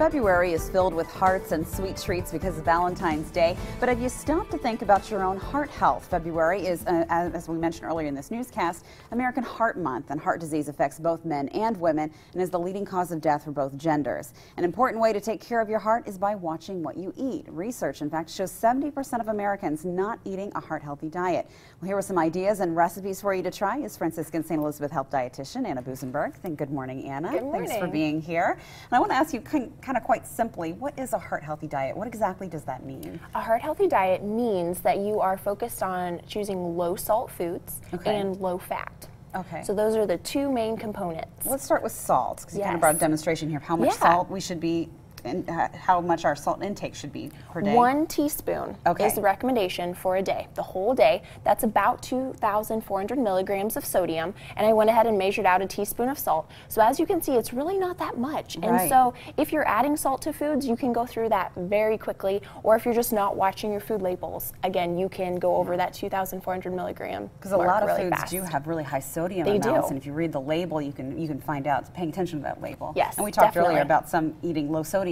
February is filled with hearts and sweet treats because of Valentine's Day, but have you stopped to think about your own heart health? February is, as we mentioned earlier in this newscast, American Heart Month, and heart disease affects both men and women and is the leading cause of death for both genders. An important way to take care of your heart is by watching what you eat. Research, in fact, shows 70% of Americans not eating a heart-healthy diet. Well, here are some ideas and recipes for you to try. Is Franciscan St. Health Dietitian Anna Busenburg. Good morning, Anna. Good morning. Thanks for being here. And I want to ask you kind of quite simply, what is a heart-healthy diet? What exactly does that mean? A heart-healthy diet means that you are focused on choosing low-salt foods and low-fat. Okay. So those are the two main components. Let's start with salt, because you kind of brought a demonstration here of how much salt we should be and how much our salt intake should be per day. 1 teaspoon is the recommendation for a day, the whole day. That's about 2,400 milligrams of sodium, and I went ahead and measured out a teaspoon of salt. So as you can see, it's really not that much. And so if you're adding salt to foods, you can go through that very quickly, or if you're just not watching your food labels, again, you can go over that 2,400 milligram. Because a lot of foods do have really high sodium amounts, and if you read the label, you can find out, paying attention to that label. Yes, and we talked earlier about some eating low sodium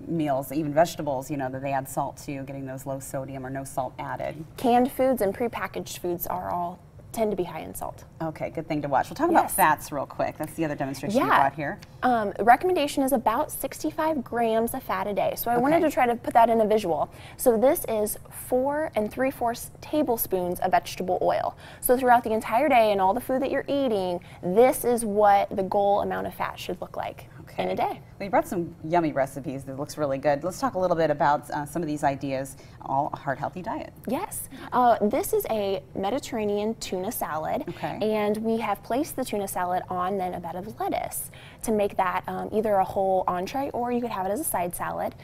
meals, even vegetables, you know, that they add salt to, getting those low sodium or no salt added. Canned foods and prepackaged foods tend to be high in salt. Okay, good thing to watch. We'll talk about fats real quick. That's the other demonstration you brought here. The recommendation is about 65 grams of fat a day. So I wanted to try to put that in a visual. So this is 4 3/4 tablespoons of vegetable oil. So throughout the entire day and all the food that you're eating, this is what the goal amount of fat should look like in a day. Well, you brought some yummy recipes that looks really good. Let's talk a little bit about some of these ideas, all a heart-healthy diet. Yes. This is a Mediterranean tuna salad, and we have placed the tuna salad on then a bed of lettuce to make that either a whole entree or you could have it as a side salad.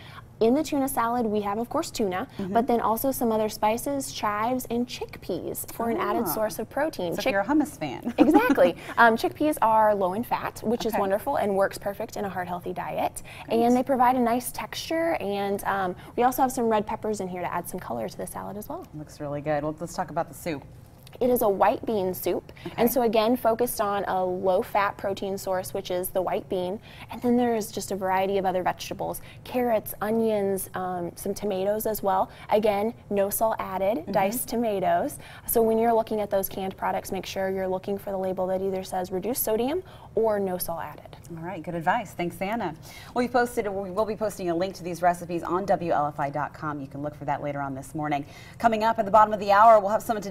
In the tuna salad, we have, of course, tuna, but then also some other spices, chives, and chickpeas for an added source of protein. So if you're a hummus fan. Exactly. Chickpeas are low in fat, which is wonderful and works perfect in a heart-healthy diet. And they provide a nice texture, and we also have some red peppers in here to add some color to the salad as well. Looks really good. Well, let's talk about the soup. It is a white bean soup, and so again focused on a low-fat protein source, which is the white bean, and then there is just a variety of other vegetables, carrots, onions, some tomatoes as well. Again, no salt added, diced tomatoes. So when you're looking at those canned products, make sure you're looking for the label that either says reduced sodium or no salt added. All right, good advice. Thanks, Anna. We will be posting a link to these recipes on WLFI.com. You can look for that later on this morning. Coming up at the bottom of the hour, we'll have someone today.